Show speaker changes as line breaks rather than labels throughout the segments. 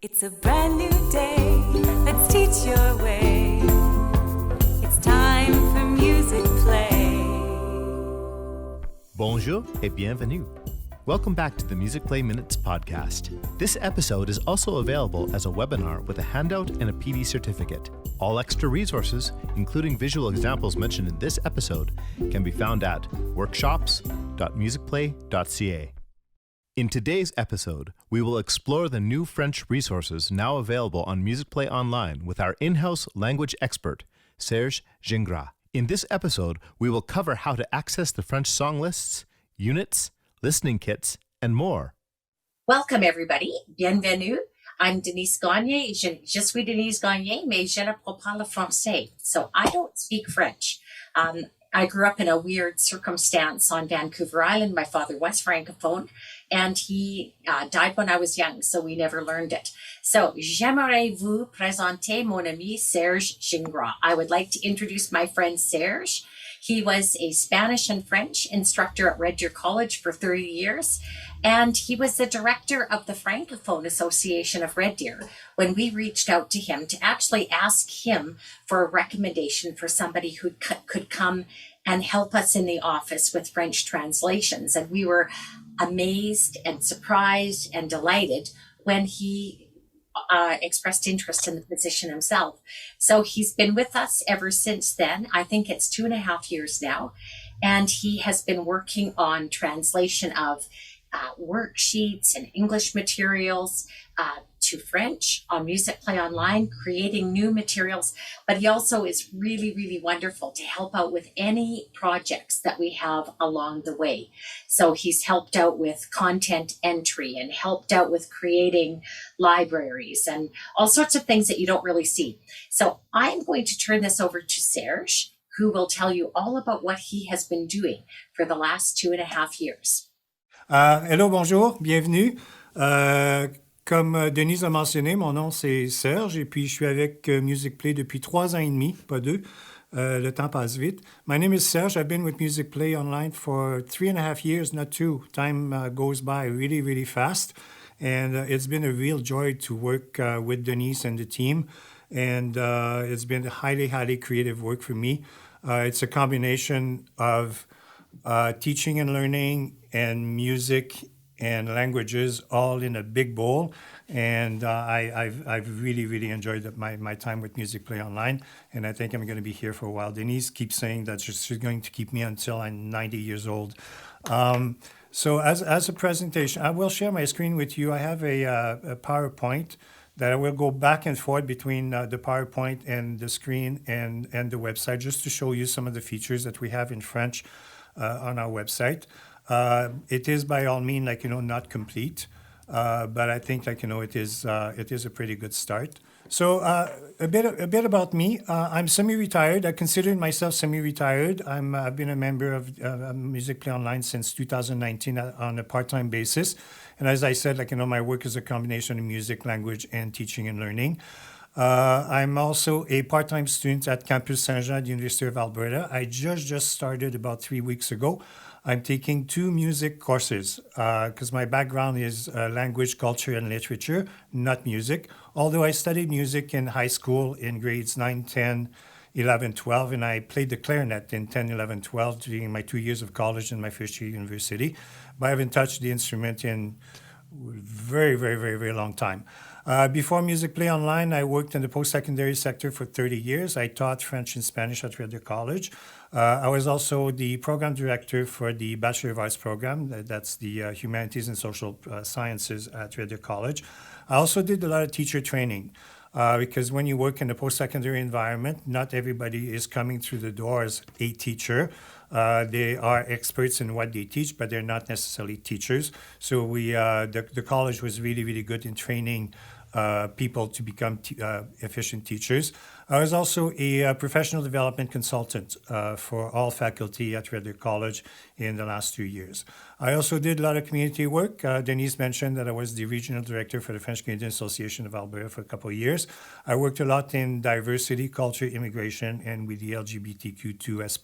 It's a brand new day, let's teach your way. It's time for Musicplay.
Bonjour et bienvenue. Welcome back to the Musicplay Minutes podcast. This episode is also available as a webinar with a handout and a PD certificate. All extra resources, including visual examples mentioned in this episode, can be found at workshops.musicplay.ca. In today's episode, we will explore the new French resources now available on MusicplayOnline with our in-house language expert, Serge Gingras. In this episode, we will cover how to access the French song lists, units, listening kits, and more.
Welcome, everybody. Bienvenue. I'm Denise Gagné. Je suis Denise Gagné, mais je ne parle pas le français. So I don't speak French. I grew up in a weird circumstance on Vancouver Island. My father was Francophone, and he died when I was young, so we never learned it. So, j'aimerais vous présenter mon ami Serge Gingras. I would like to introduce my friend Serge. He was a Spanish and French instructor at Red Deer College for 30 years, and he was the director of the Francophone Association of Red Deer when we reached out to him to actually ask him for a recommendation for somebody who could come and help us in the office with French translations. And we were amazed and surprised and delighted when he expressed interest in the position himself. So he's been with us ever since then. I think it's 2.5 years now. And he has been working on translation of worksheets and English materials to French on MusicplayOnline, creating new materials. But he also is really, really wonderful to help out with any projects that we have along the way. So he's helped out with content entry and helped out with creating libraries and all sorts of things that you don't really see. So I'm going to turn this over to Serge, who will tell you all about what he has been doing for the last 2.5 years.
Hello, bonjour, bienvenue. Comme Denise a mentionné, mon nom c'est Serge et puis je suis avec Musicplay depuis 3 ans et demi, pas 2. Le temps passe vite. My name is Serge. I've been with MusicplayOnline for 3.5 years, not 2. Time goes by really, really fast. And it's been a real joy to work with Denise and the team. And it's been highly, highly creative work for me. It's a combination of teaching and learning and music and languages all in a big bowl. And I've really, really enjoyed my time with MusicplayOnline. And I think I'm going to be here for a while. Denise keeps saying that she's going to keep me until I'm 90 years old. So as a presentation, I will share my screen with you. I have a PowerPoint that I will go back and forth between the PowerPoint and the screen and the website just to show you some of the features that we have in French on our website. It is by all means, not complete, but I think, it is a pretty good start. So a bit about me. I'm semi-retired. I consider myself semi-retired. I've been a member of MusicplayOnline since 2019 on a part-time basis. And as I said, my work is a combination of music, language, and teaching and learning. I'm also a part-time student at Campus Serges at the University of Alberta. I just started about 3 weeks ago. I'm taking 2 music courses because my background is language, culture, and literature, not music. Although I studied music in high school in grades 9, 10, 11, 12, and I played the clarinet in 10, 11, 12 during my 2 years of college and my first year university. But I haven't touched the instrument in very, very, very, very long time. Before MusicplayOnline, I worked in the post-secondary sector for 30 years. I taught French and Spanish at Red Deer College. I was also the program director for the Bachelor of Arts program. That's the Humanities and Social Sciences at Red Deer College. I also did a lot of teacher training because when you work in a post-secondary environment, not everybody is coming through the door as a teacher. They are experts in what they teach, but they're not necessarily teachers. So the college was really, really good in training people to become efficient teachers. I was also a professional development consultant for all faculty at Red Deer College in the last 2 years. I also did a lot of community work. Denise mentioned that I was the regional director for the French Canadian Association of Alberta for a couple of years. I worked a lot in diversity, culture, immigration, and with the LGBTQ2S+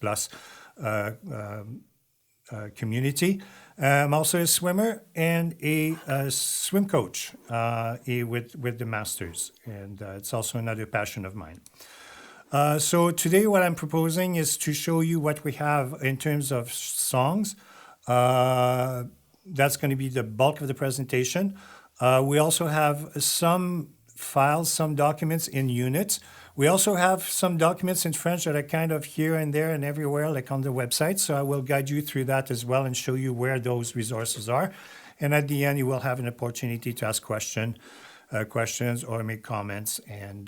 community. I'm also a swimmer and a swim coach with the Masters, and it's also another passion of mine. So today what I'm proposing is to show you what we have in terms of songs. That's going to be the bulk of the presentation. We also have some files, some documents in units. We also have some documents in French that are kind of here and there and everywhere, like on the website. So I will guide you through that as well and show you where those resources are. And at the end, you will have an opportunity to ask questions or make comments and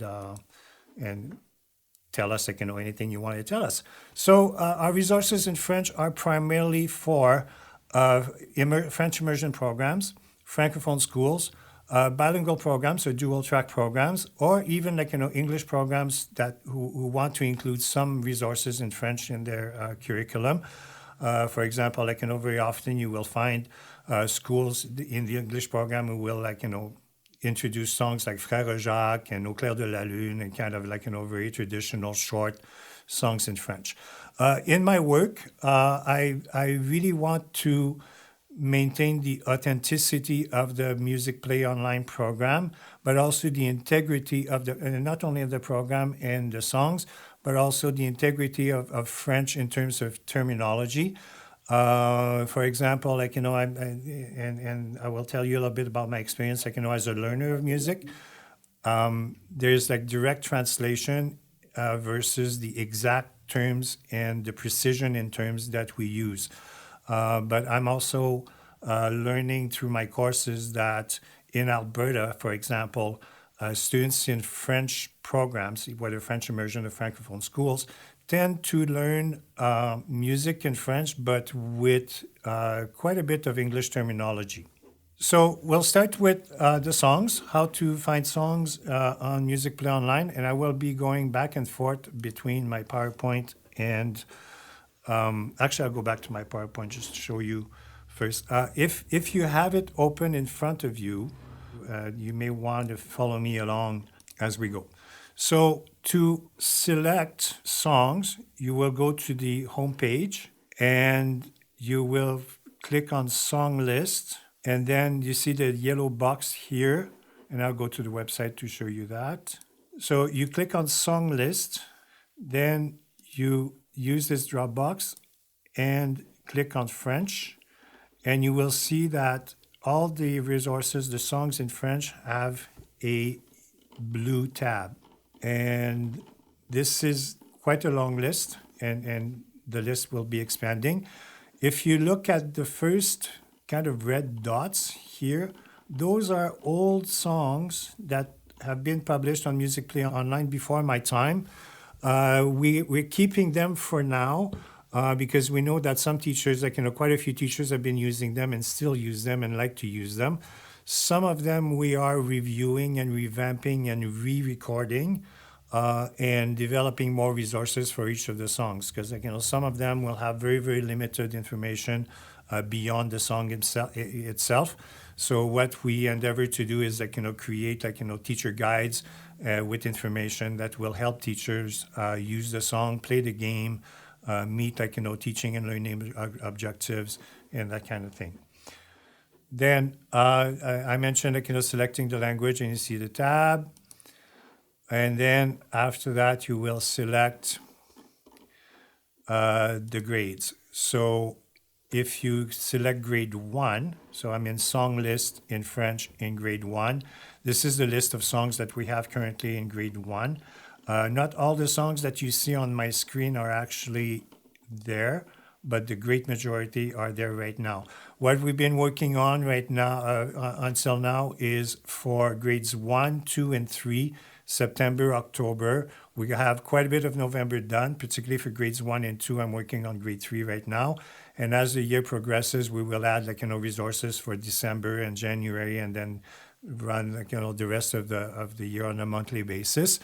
tell us anything you want to tell us. So our resources in French are primarily for French immersion programs, Francophone schools, bilingual programs or dual track programs, or even English programs who want to include some resources in French in their curriculum. For example, very often you will find schools in the English program who will introduce songs like Frère Jacques and Au clair de la lune and kind of very traditional short songs in French. In my work, I really want to maintain the authenticity of the MusicplayOnline program, but also the integrity of not only of the program and the songs, but also the integrity of French in terms of terminology. For example, I will tell you a little bit about my experience, as a learner of music. There's direct translation versus the exact terms and the precision in terms that we use. But I'm also learning through my courses that in Alberta, for example, students in French programs, whether French immersion or Francophone schools, tend to learn music in French, but with quite a bit of English terminology. So we'll start with the songs, how to find songs on MusicplayOnline, and I will be going back and forth between my PowerPoint and actually, I'll go back to my PowerPoint just to show you first. If you have it open in front of you, you may want to follow me along as we go. So to select songs, you will go to the home page and you will click on Song List. And then you see the yellow box here, and I'll go to the website to show you that. So you click on Song List, then you use this drop box and click on French, and you will see that all the resources, the songs in French, have a blue tab. And this is quite a long list, and the list will be expanding. If you look at the first kind of red dots here, those are old songs that have been published on MusicplayOnline before my time. We're keeping them for now because we know that some teachers, quite a few teachers have been using them and still use them and like to use them. Some of them we are reviewing and revamping and re-recording and developing more resources for each of the songs because some of them will have very, very limited information beyond the song itself. So what we endeavor to do is create teacher guides with information that will help teachers use the song, play the game, meet teaching and learning objectives and that kind of thing. Then I mentioned selecting the language, and you see the tab. And then after that, you will select the grades. So if you select grade 1, so I'm in song list in French in grade 1. This is the list of songs that we have currently in grade 1. Not all the songs that you see on my screen are actually there, but the great majority are there right now. What we've been working on right now, until now, is for grades 1, 2, and 3, September, October. We have quite a bit of November done, particularly for grades 1 and 2. I'm working on grade 3 right now. And as the year progresses, we will add resources for December and January, and then run the rest of the year on a monthly basis.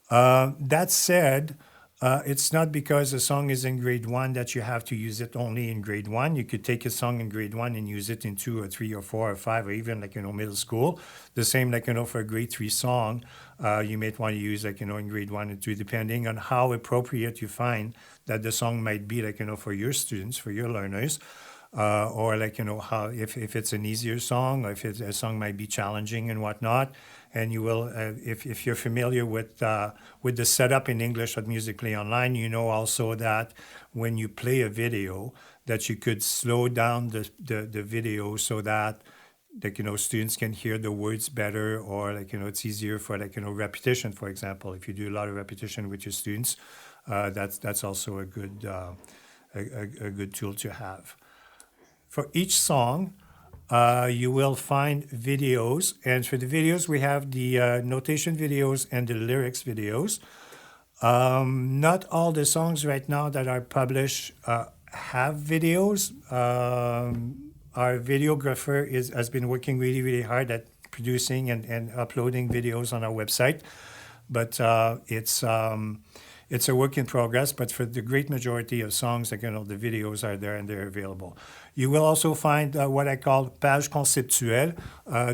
That said, It's not because a song is in grade 1 that you have to use it only in grade 1. You could take a song in grade 1 and use it in 2 or 3 or 4 or 5 or even middle school. The same for a grade 3 song, you might want to use in grade 1 and 2 depending on how appropriate you find that the song might be for your students, for your learners. Or how if it's an easier song or if a song might be challenging and whatnot. And you will, if you're familiar with the setup in English at MusicplayOnline, you know also that when you play a video, that you could slow down the video so that students can hear the words better, or it's easier for repetition. For example, if you do a lot of repetition with your students, that's also a good tool to have. For each song, you will find videos, and for the videos, we have the notation videos and the lyrics videos. Not all the songs right now that are published have videos. Our videographer has been working really, really hard at producing and uploading videos on our website, but it's a work in progress. But for the great majority of songs, the videos are there and they're available. You will also find what I call page conceptuelle.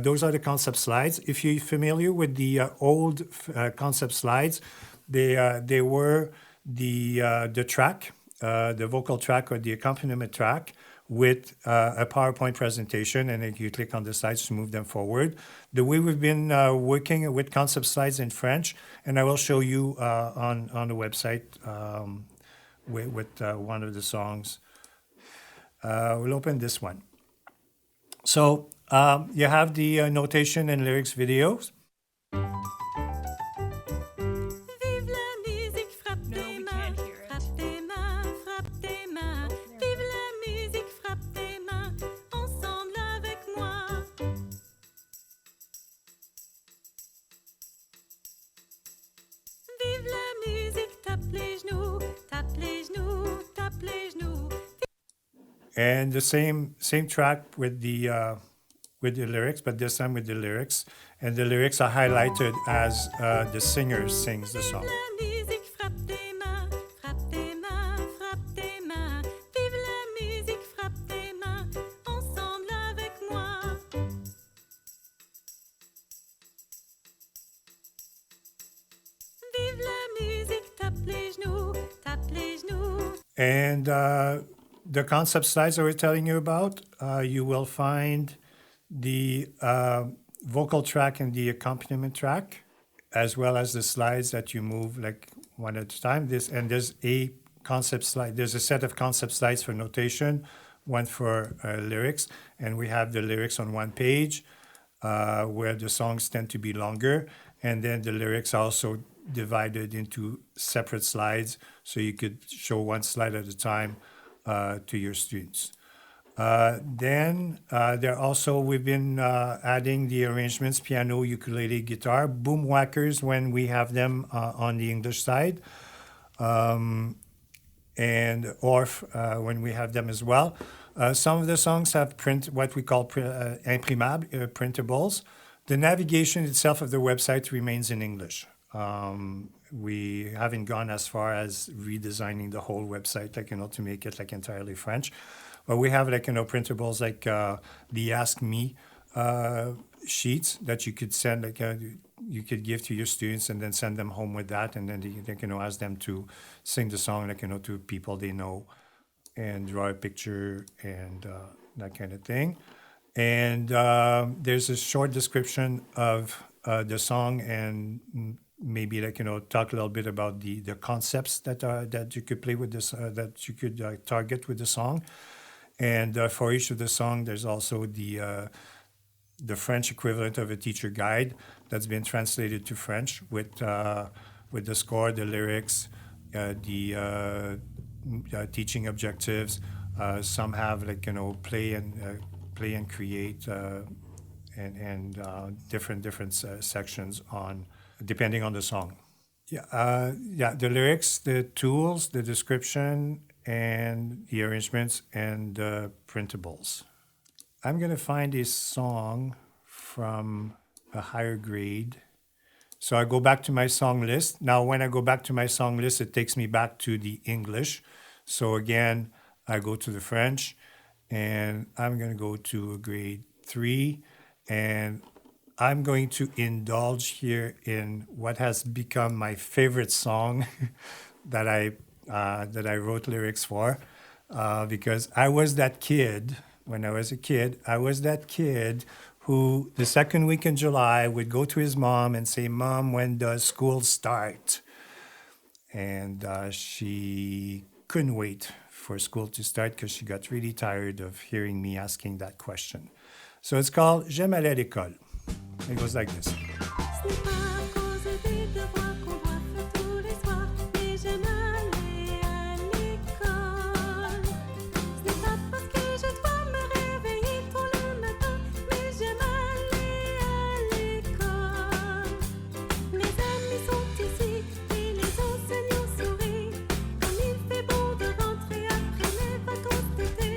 Those are the concept slides. If you're familiar with the old concept slides, they were the track, the vocal track or the accompaniment track with a PowerPoint presentation, and then you click on the slides to move them forward. The way we've been working with concept slides in French, and I will show you on the website with one of the songs. We'll open this one. So you have the notation and lyrics videos.
Vive la musique, frappe tes mains, frappe tes mains, frappe tes mains. Vive la musique, frappe tes mains, ensemble avec moi. Vive la musique, tape les genoux, tape les genoux, tape les genoux.
And the same track with the lyrics, but this time with the lyrics. And the lyrics are highlighted as the singer sings the song.
Vive la musique, frappe tes mains, frappe tes mains, frappe tes mains. Vive la musique, frappe tes mains, ensemble avec moi. Vive la musique, tape les genoux, tape les genoux.
And the concept slides I was telling you about, you will find the vocal track and the accompaniment track, as well as the slides that you move one at a time. There's a concept slide. There's a set of concept slides for notation, one for lyrics, and we have the lyrics on one page, where the songs tend to be longer, and then the lyrics are also divided into separate slides, so you could show one slide at a time to your students. Then we've been adding the arrangements, piano, ukulele, guitar, Boomwhackers when we have them on the English side, and Orff when we have them as well. Some of the songs have what we call imprimables, printables. The navigation itself of the website remains in English. We haven't gone as far as redesigning the whole website, to make it entirely French. But we have printables the Ask Me sheets that you could send, you could give to your students and then send them home with that, and then they can ask them to sing the song to people they know and draw a picture and that kind of thing. And there's a short description of the song and maybe talk a little bit about the concepts that you could play with this, that you could target with the song. And for each of the song, there's also the French equivalent of a teacher guide that's been translated to French with the score, the lyrics, the teaching objectives. Some have play and create and different sections on depending on the song. The lyrics, the tools, the description, and the arrangements and the printables. I'm going to find a song from a higher grade So I go back to my song list. Now, when I go back to my song list, it takes me back to the English. So again, I go to the French, and I'm going to go to grade 3, and I'm going to indulge here in what has become my favorite song that I wrote lyrics for, because I was that kid. When I was a kid, I was that kid who the second week in July would go to his mom and say, "Mom, when does school start?" And she couldn't wait for school to start because she got really tired of hearing me asking that question. So it's called J'aime aller à l'école. It goes like this.
Ce n'est pas à cause des devoirs qu'on doit faire tous les soirs, mais j'aime aller à l'école. Ce n'est pas parce que je dois me réveiller tôt le matin, mais j'aime aller à l'école. Mes amis sont ici et les enseignants sourient. Comme il fait beau de rentrer après les vacances d'été.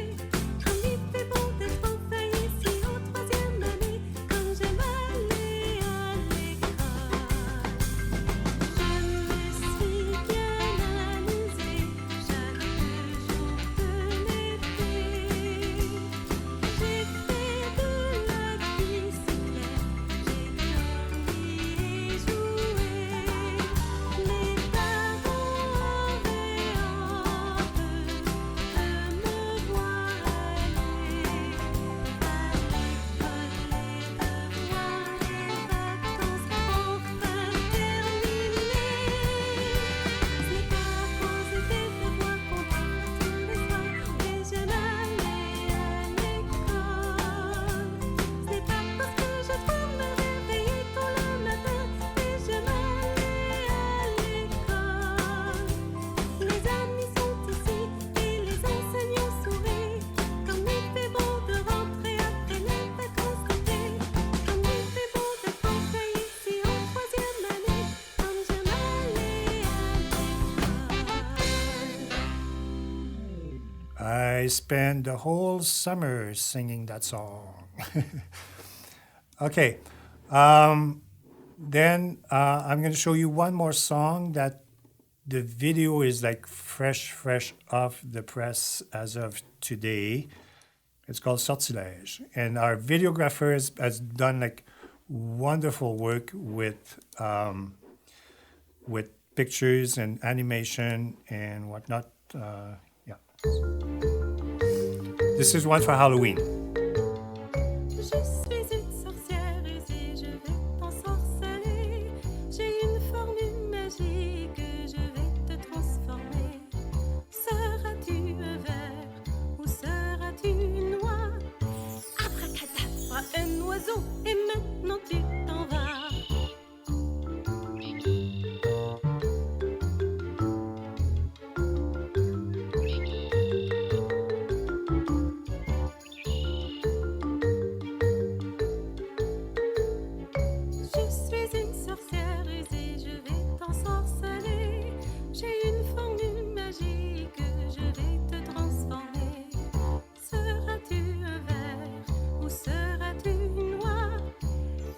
Comme il fait beau d'être enfin ici en troisième année. Comme j'aime aller à l'école. Je me suis bien amusée chaque jour de l'été. J'ai fait de la bicyclette, j'ai dormi et joué. Mes parents auraient honte de me voir aller à l'école. Les devoirs, les vacances enfin terminées. Ce n'est pas à cause des devoirs qu'on doit faire tous les soirs, mais j'aime aller à l'école. Ce n'est pas parce que je dois me réveiller tôt le matin, mais j'aime aller à l'école. Les amis sont ici et les enseignants sourient. Comme il fait beau de rentrer après les vacances d'été. Comme il fait beau d'être enfin ici en troisième année. Comme j'aime aller à l'école.
I spent the whole summer singing that song. Okay. Then I'm going to show you one more song that the video is like fresh off the press as of today. It's called Satsilege. And our videographer has done like wonderful work with pictures and animation and whatnot. Yeah. This is one for Halloween.
Je suis une sorcière rusée, je vais t'ensorceler. J'ai une formule magique, je vais te transformer. Seras-tu un ver ou seras-tu une noix? Abracadabra, un oiseau, et maintenant tu t'en vas. Je suis une sorcière rusée, je vais t'ensorceler. J'ai une formule magique, je vais te transformer. Seras-tu un ver ou seras-tu une noix?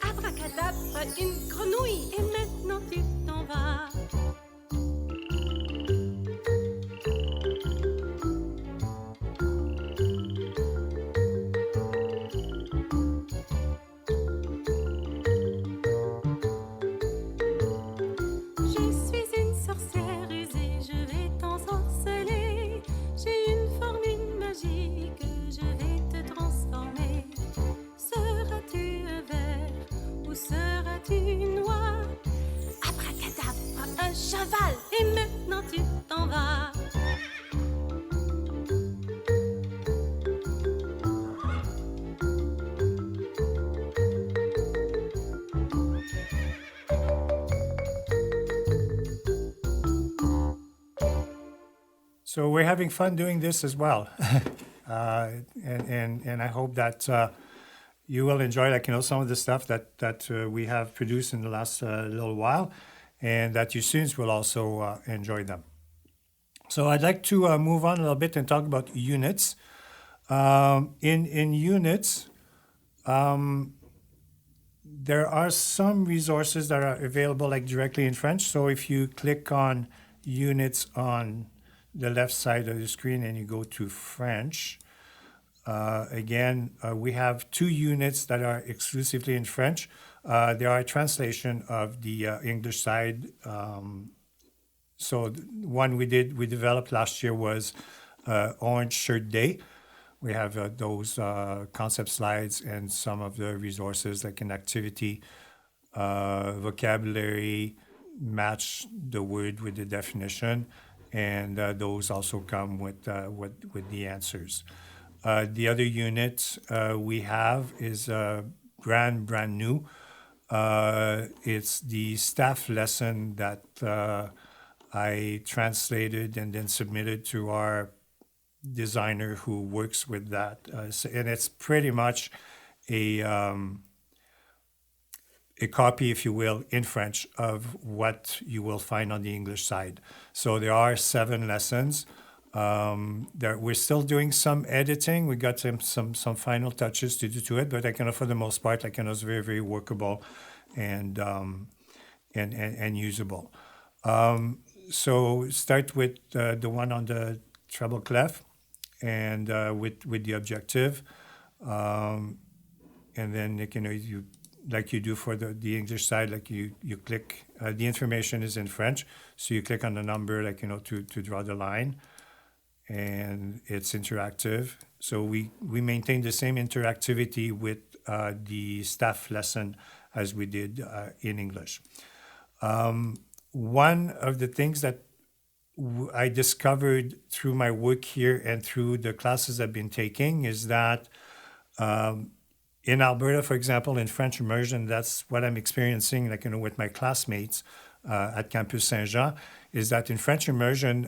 Abracadabra, une grenouille, et maintenant tu t'en vas. Je suis une sorcière rusée, je vais t'ensorceler. J'ai une formule magique, je vais te transformer. Seras-tu un ver ou seras-tu une noix? Abracadabra, un cheval, et maintenant tu t'en vas.
So we're having fun doing this as well. And I hope that you will enjoy, like, some of the stuff that we have produced in the last little while, and that your students will also enjoy them. So I'd like to move on a little bit and talk about units. In units, there are some resources that are available like directly in French. So if you click on units on the left side of the screen and you go to French, we have 2 units that are exclusively in French. There are a translation of the English side. One we developed last year was Orange Shirt Day. We have those concept slides and some of the resources like an activity, vocabulary, match the word with the definition, and those also come with the answers. The other unit we have is brand new. It's the staff lesson that I translated and then submitted to our designer who works with that. And it's pretty much a copy, if you will, in French of what you will find on the English side. So there are 7 lessons. We're still doing some editing. We got some final touches to do to it, but for the most part, it's very, very workable and usable. So start with the one on the treble clef and with the objective, and then you like you do for the English side, you click. The information is in French, so you click on the number to draw the line, and it's interactive. So we maintain the same interactivity with the staff lesson as we did in English. One of the things that I discovered through my work here and through the classes I've been taking is that in Alberta, for example, in French immersion, that's what I'm experiencing, with my classmates at Campus Saint-Jean, is that in French immersion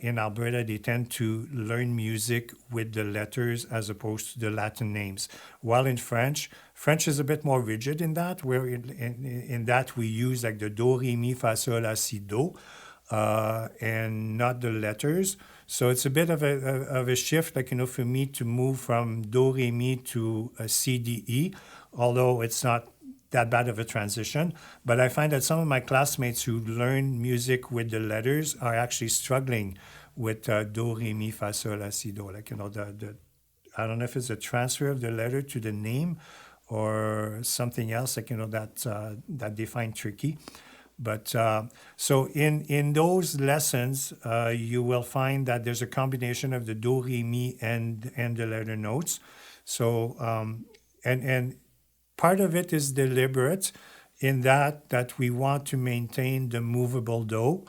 in Alberta, they tend to learn music with the letters as opposed to the Latin names. While in French is a bit more rigid in that, where in that we use the do, re, mi, fa, sol, la, si, do, and not the letters. So it's a bit of a shift, for me to move from do, re, mi to C, D, E, although it's not that bad of a transition. But I find that some of my classmates who learn music with the letters are actually struggling with do, re, mi, fa, sol, la, si, do. I don't know if it's a transfer of the letter to the name or something else, that they find tricky. But so in those lessons, you will find that there's a combination of the do, re, mi, and the letter notes. So and part of it is deliberate in that we want to maintain the movable do,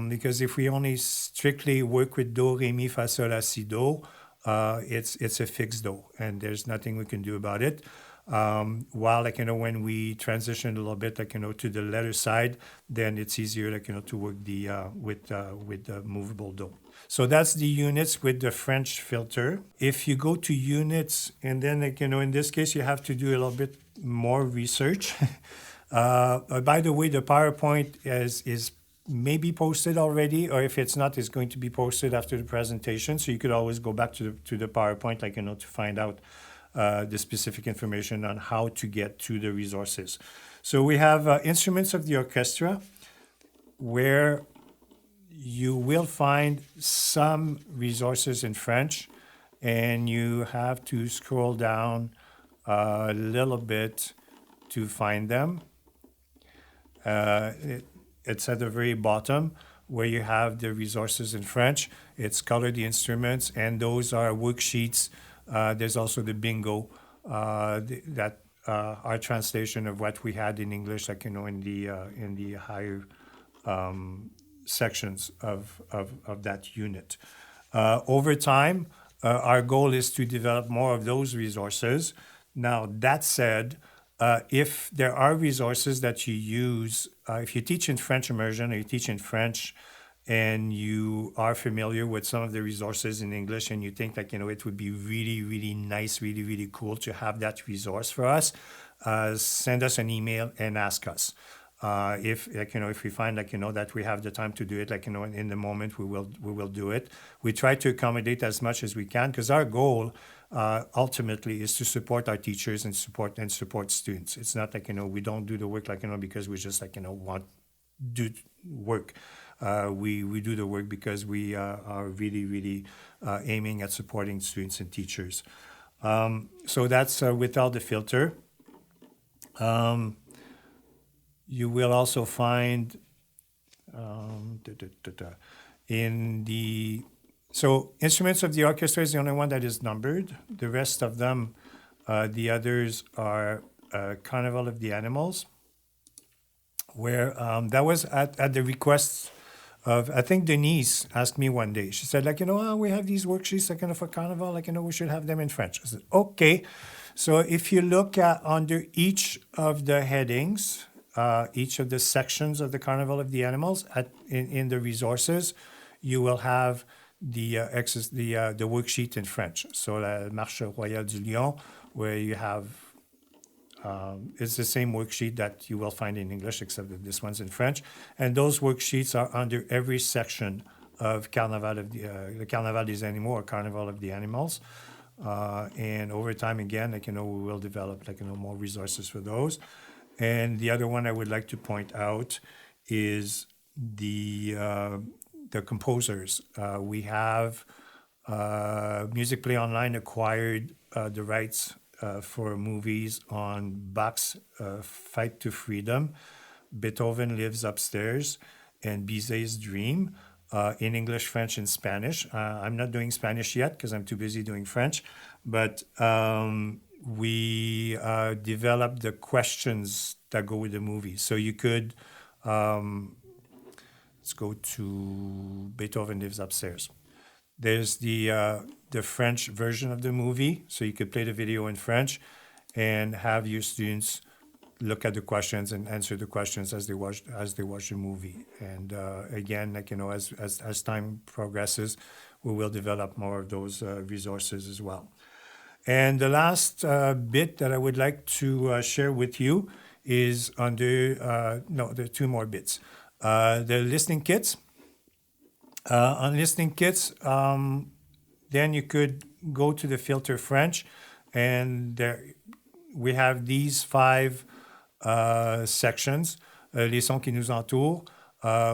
because if we only strictly work with do, re, mi, fa, sol, la, si, do, it's a fixed do, and there's nothing we can do about it. While when we transition a little bit to the letter side, then it's easier to work with the movable do. So that's the units with the French filter. If you go to units, and then in this case you have to do a little bit more research. By the way, the PowerPoint is maybe posted already, or if it's not, it's going to be posted after the presentation. So you could always go back to the PowerPoint to find out the specific information on how to get to the resources. So we have instruments of the orchestra, where you will find some resources in French, and you have to scroll down a little bit to find them. It's at the very bottom where you have the resources in French. It's Color the Instruments, and those are worksheets. There's also the bingo that our translation of what we had in English, in the higher sections of that unit. Over time, our goal is to develop more of those resources. Now, that said, if there are resources that you use, if you teach in French immersion or you teach in French, and you are familiar with some of the resources in English, and you think it would be really, really nice, really, really cool to have that resource for us, send us an email and ask us. If if we find that we have the time to do it, in the moment, we will do it. We try to accommodate as much as we can because our goal ultimately is to support our teachers and support students. It's not we don't do the work because we just want do work. We do the work because we are really, really aiming at supporting students and teachers. So that's without the filter. You will also find so instruments of the orchestra is the only one that is numbered. The rest of them, the others are Carnival of the Animals, where that was at the request of, I think Denise asked me one day. She said, we have these worksheets for Carnival, we should have them in French. I said, okay. So if you look at under each of the headings, each of the sections of the Carnival of the Animals in the resources, you will have the worksheet in French. So La Marche Royale du Lion, where you have it's the same worksheet that you will find in English, except that this one's in French. And those worksheets are under every section of Carnival of the Carnaval des Animaux or Carnival of the Animals. And over time, again, we will develop more resources for those. And the other one I would like to point out is the composers. We have MusicplayOnline acquired the rights for movies on Bach's Fight to Freedom, Beethoven Lives Upstairs, and Bizet's Dream in English, French, and Spanish. I'm not doing Spanish yet because I'm too busy doing French, but we developed the questions that go with the movie. So you could, let's go to Beethoven Lives Upstairs. There's the French version of the movie, so you could play the video in French and have your students look at the questions and answer the questions as they watch the movie. And again, as time progresses, we will develop more of those resources as well. And the last bit that I would like to share with you is there are two more bits. The listening kits. On listening kits, then you could go to the filter French, and we have these 5 sections. Les sons qui nous entourent,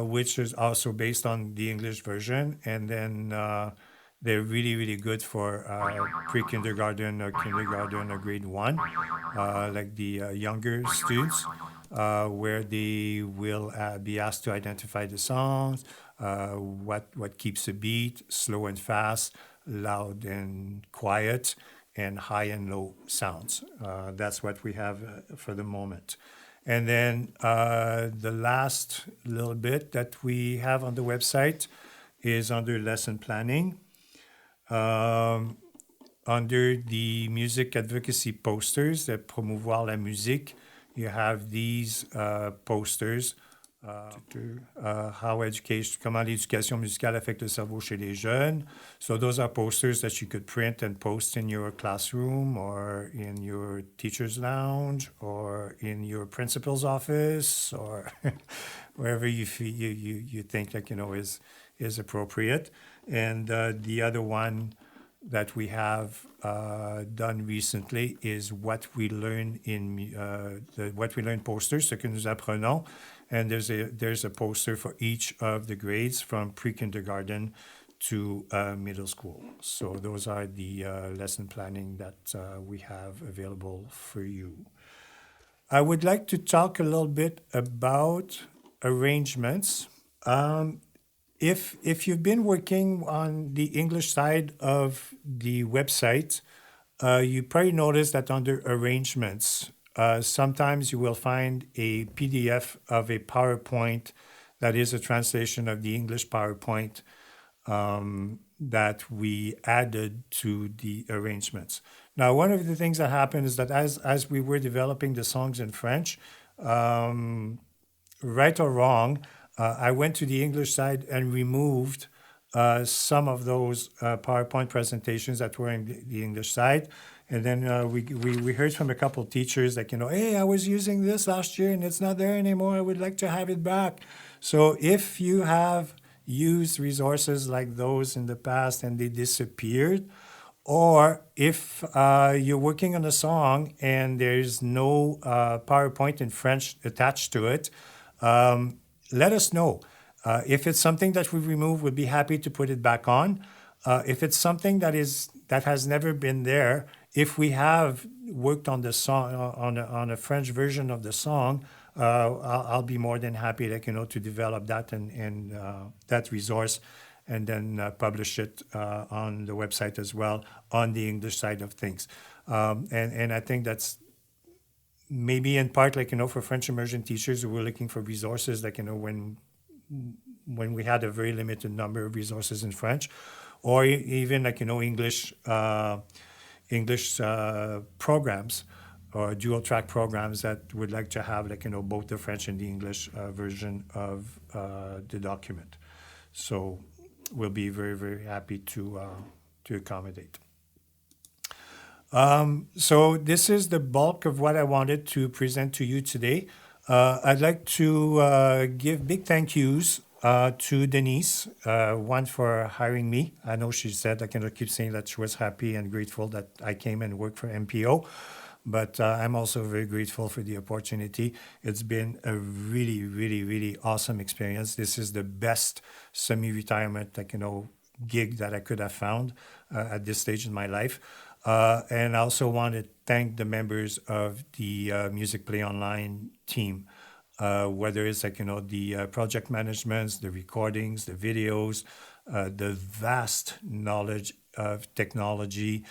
which is also based on the English version, and then they're really, really good for pre-kindergarten or kindergarten or grade 1, like the younger students, where they will be asked to identify the songs, what keeps a beat, slow and fast, loud and quiet, and high and low sounds. That's what we have for the moment. And then the last little bit that we have on the website is under lesson planning. Under the music advocacy posters that promouvoir la musique, you have these posters. Comment l'éducation musicale affecte le cerveau chez les jeunes. So those are posters that you could print and post in your classroom or in your teacher's lounge or in your principal's office or wherever you think is appropriate. And the other one that we have done recently is what we learn what we learn posters, ce que nous apprenons. And there's a poster for each of the grades from pre-kindergarten to middle school. So those are the lesson planning that we have available for you. I would like to talk a little bit about arrangements. If you've been working on the English side of the website, you probably noticed that under arrangements, sometimes you will find a PDF of a PowerPoint that is a translation of the English PowerPoint that we added to the arrangements. Now, one of the things that happened is that as we were developing the songs in French, right or wrong, I went to the English side and removed some of those PowerPoint presentations that were in the English side And then we heard from a couple of teachers like, hey, I was using this last year and it's not there anymore. I would like to have it back. So if you have used resources like those in the past and they disappeared, or if you're working on a song and there's no PowerPoint in French attached to it, let us know. If it's something that we remove, we'd be happy to put it back on. If it's something that has never been there, if we have worked on the song on a French version of the song, I'll be more than happy, to develop that and that resource, and then publish it on the website as well on the English side of things. And I think that's maybe in part, for French immersion teachers who were looking for resources, when we had a very limited number of resources in French, or even English programs or dual track programs that would like to have both the French and the English version of the document. So we'll be very, very happy to accommodate. So this is the bulk of what I wanted to present to you today. I'd like to give big thank yous to Denise, one for hiring me. I know she said, I cannot keep saying that she was happy and grateful that I came and worked for MPO, but I'm also very grateful for the opportunity. It's been a really, really, really awesome experience. This is the best semi-retirement, gig that I could have found at this stage in my life. And I also want to thank the members of the MusicplayOnline team, whether it's the project managements, the recordings, the videos, the vast knowledge of technology,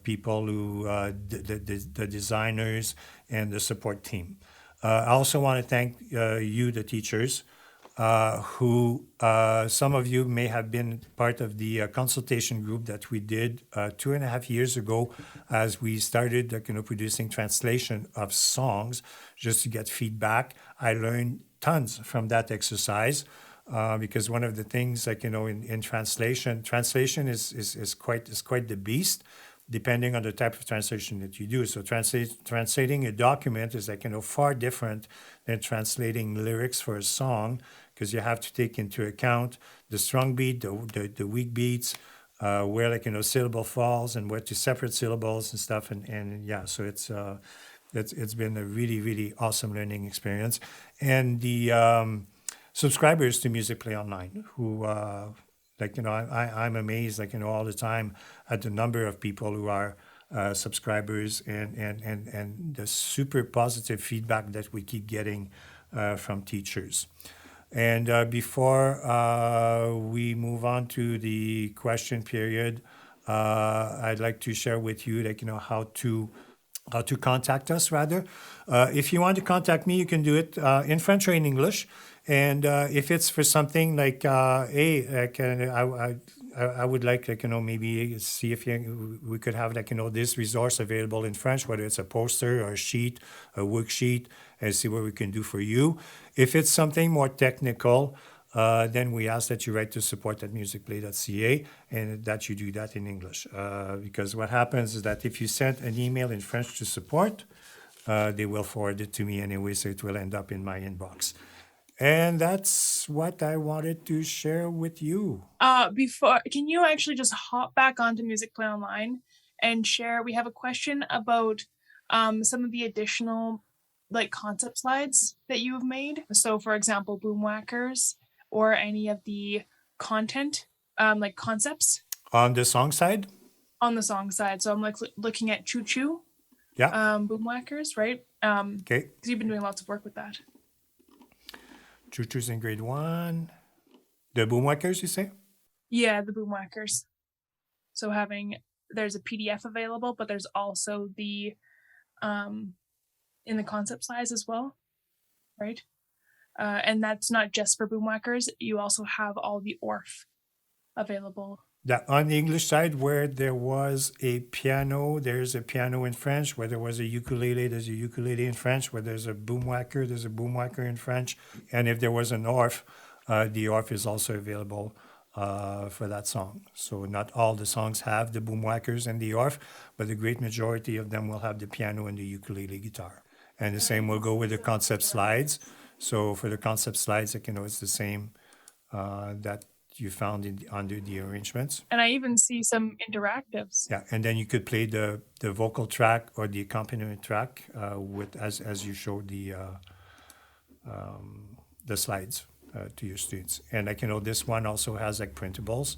people who, the designers, and the support team. I also want to thank you, the teachers, who some of you may have been part of the consultation group that we did 2.5 years ago as we started producing translation of songs just to get feedback. I learned tons from that exercise because one of the things in translation is quite the beast, depending on the type of translation that you do. So translating a document is far different than translating lyrics for a song, because you have to take into account the strong beat, the weak beats, where syllable falls and where to separate syllables and stuff. And yeah, so it's been a really, really awesome learning experience. And the subscribers to MusicplayOnline, who I'm amazed all the time at the number of people who are subscribers and the super positive feedback that we keep getting from teachers. And before we move on to the question period, I'd like to share with you how to contact us rather. If you want to contact me, you can do it in French or in English. And if it's for something hey, I would like maybe see if we could have this resource available in French, whether it's a poster or a sheet, a worksheet, and see what we can do for you. If it's something more technical, then we ask that you write to support@musicplay.ca and that you do that in English. Because what happens is that if you send an email in French to support, they will forward it to me anyway, so it will end up in my inbox. And that's what I wanted to share with you.
Can you actually just hop back onto MusicplayOnline and share? We have a question about some of the additional concept slides that you have made. So, for example, Boomwhackers or any of the content concepts
on the song side.
On the song side, so I'm looking at Choo Choo.
Yeah.
Boomwhackers, right?
Okay.
Because you've been doing lots of work with that.
Choo Choo's in grade 1. The Boomwhackers, you say?
Yeah, the Boomwhackers. So there's a PDF available, but there's also the in the concept slides as well, right? And that's not just for Boomwhackers. You also have all the ORF available.
Yeah, on the English side, where there was a piano, there's a piano in French. Where there was a ukulele, there's a ukulele in French. Where there's a boomwhacker, there's a boomwhacker in French. And if there was an ORF, the ORF is also available for that song. So not all the songs have the Boomwhackers and the orff, but the great majority of them will have the piano and the ukulele guitar. And the same will go with the concept slides. So for the concept slides, it's the same that you found under the arrangements.
And I even see some interactives.
Yeah, and then you could play the vocal track or the accompaniment track with as you showed the slides to your students. And this one also has like printables,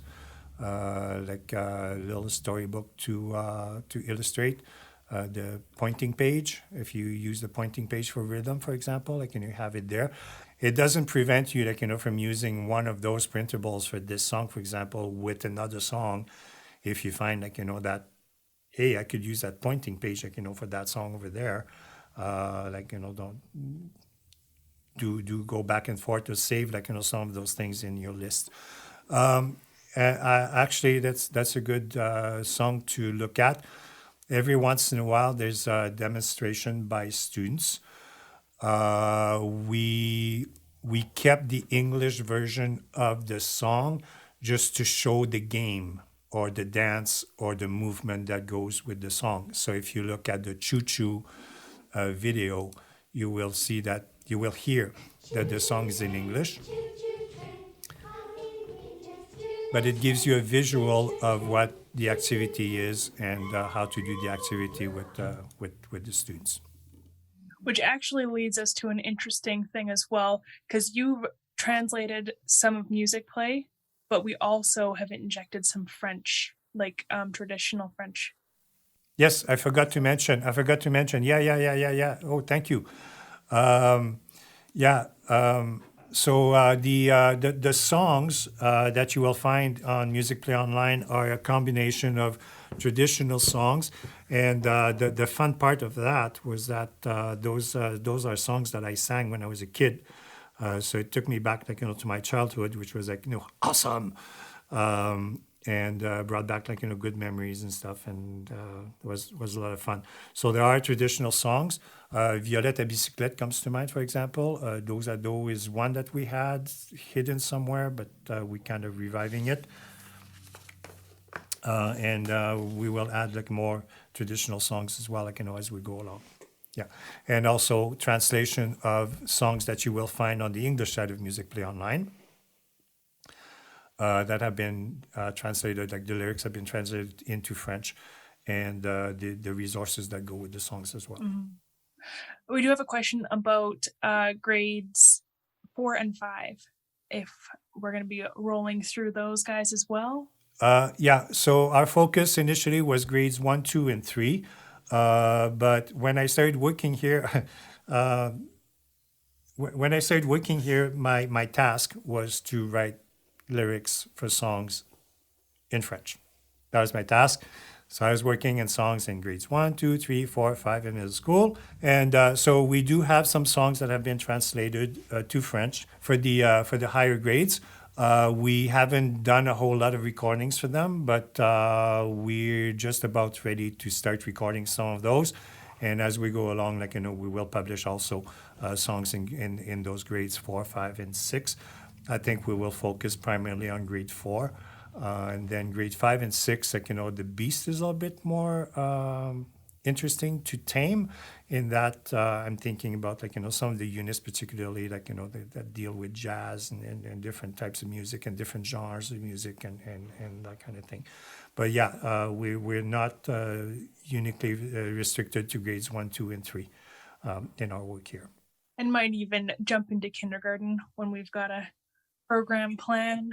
like a little storybook to illustrate. The pointing page, if you use the pointing page for rhythm, for example, you have it there. It doesn't prevent you, from using one of those printables for this song, for example, with another song. If you find, that, hey, I could use that pointing page, for that song over there. Don't do go back and forth to save, some of those things in your list. Actually, that's a good song to look at. Every once in a while, there's a demonstration by students. We kept the English version of the song just to show the game or the dance or the movement that goes with the song. So if you look at the Choo Choo video, you will see that, you will hear that the song is in English. But it gives you a visual of what the activity is and how to do the activity with the students.
Which actually leads us to an interesting thing as well, because you've translated some of Musicplay, but we also have injected some French, like traditional French.
Yes, I forgot to mention. Yeah. Oh, thank you. So the songs that you will find on Musicplay Online are a combination of traditional songs, and the fun part of that was that those are songs that I sang when I was a kid. So it took me back, to my childhood, which was awesome, and brought back good memories and stuff, and it was a lot of fun. So there are traditional songs. Violette à bicyclette comes to mind, for example. Dos à dos is one that we had hidden somewhere, but we kind of reviving it. And we will add more traditional songs as well, as we go along. Yeah, and also translation of songs that you will find on the English side of Musicplay Online that have been translated, the lyrics have been translated into French, and the resources that go with the songs as well.
Mm-hmm. We do have a question about grades 4 and 5, if we're going to be rolling through those guys as well.
Yeah, so our focus initially was grades 1, 2, and 3. But when I started working here, my task was to write lyrics for songs in French. That was my task. So I was working in songs in grades 1, 2, 3, 4, 5 in middle school. And so we do have some songs that have been translated to French for the higher grades. We haven't done a whole lot of recordings for them, but we're just about ready to start recording some of those. And as we go along, we will publish also songs in those grades 4, 5, and 6. I think we will focus primarily on grade 4. And then grade 5 and 6, the beast is a little bit more interesting to tame in that I'm thinking about, some of the units, particularly, that deal with jazz and different types of music and different genres of music and that kind of thing. But yeah, we're not uniquely restricted to grades 1, 2, and 3 in our work here.
And might even jump into kindergarten when we've got a program plan.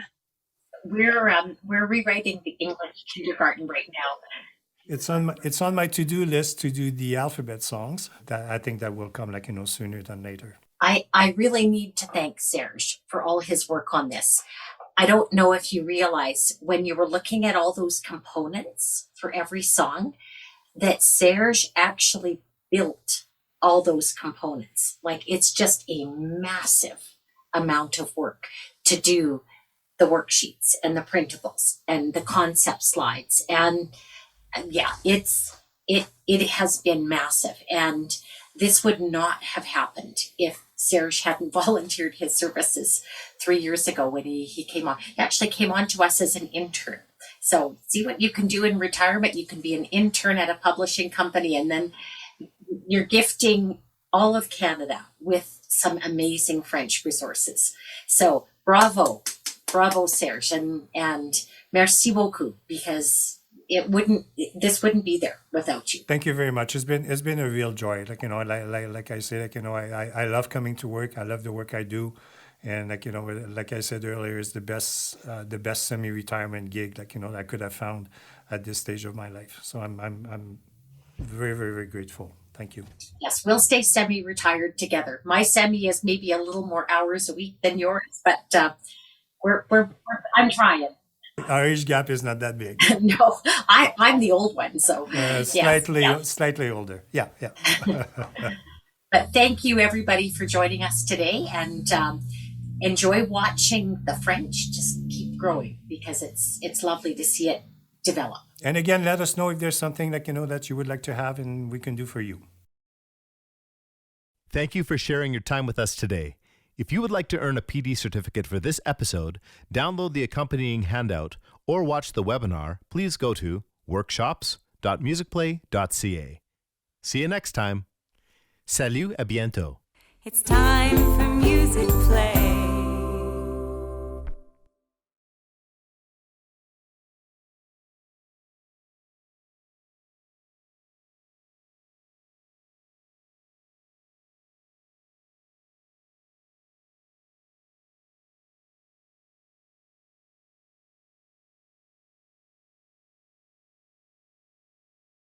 We're rewriting the English kindergarten right now.
It's on my to-do list to do the alphabet songs. That I think that will come sooner than later.
I really need to thank Serge for all his work on this. I don't know if you realize when you were looking at all those components for every song that Serge actually built all those components. It's just a massive amount of work to do the worksheets and the printables and the concept slides. And yeah, it has been massive. And this would not have happened if Serge hadn't volunteered his services 3 years ago when he came on. He actually came on to us as an intern. So see what you can do in retirement. You can be an intern at a publishing company, and then you're gifting all of Canada with some amazing French resources. So bravo, Serge, and merci beaucoup, because this wouldn't be there without you.
Thank you very much. It's been a real joy. Like I say, I love coming to work. I love the work I do, and like I said earlier, it's the best semi-retirement gig I could have found at this stage of my life. So I'm very, very, very grateful. Thank you.
Yes, we'll stay semi-retired together. My semi is maybe a little more hours a week than yours, but I'm trying.
Our age gap is not that big.
No, I'm the old one, so
Slightly older. Yeah.
But thank you everybody for joining us today, and enjoy watching the French just keep growing, because it's lovely to see it develop.
And again, let us know if there's something that you would like to have and we can do for you.
Thank you for sharing your time with us today. If you would like to earn a PD certificate for this episode, download the accompanying handout, or watch the webinar, please go to workshops.musicplay.ca. See you next time. Salut, à bientôt.
It's time for Music Play.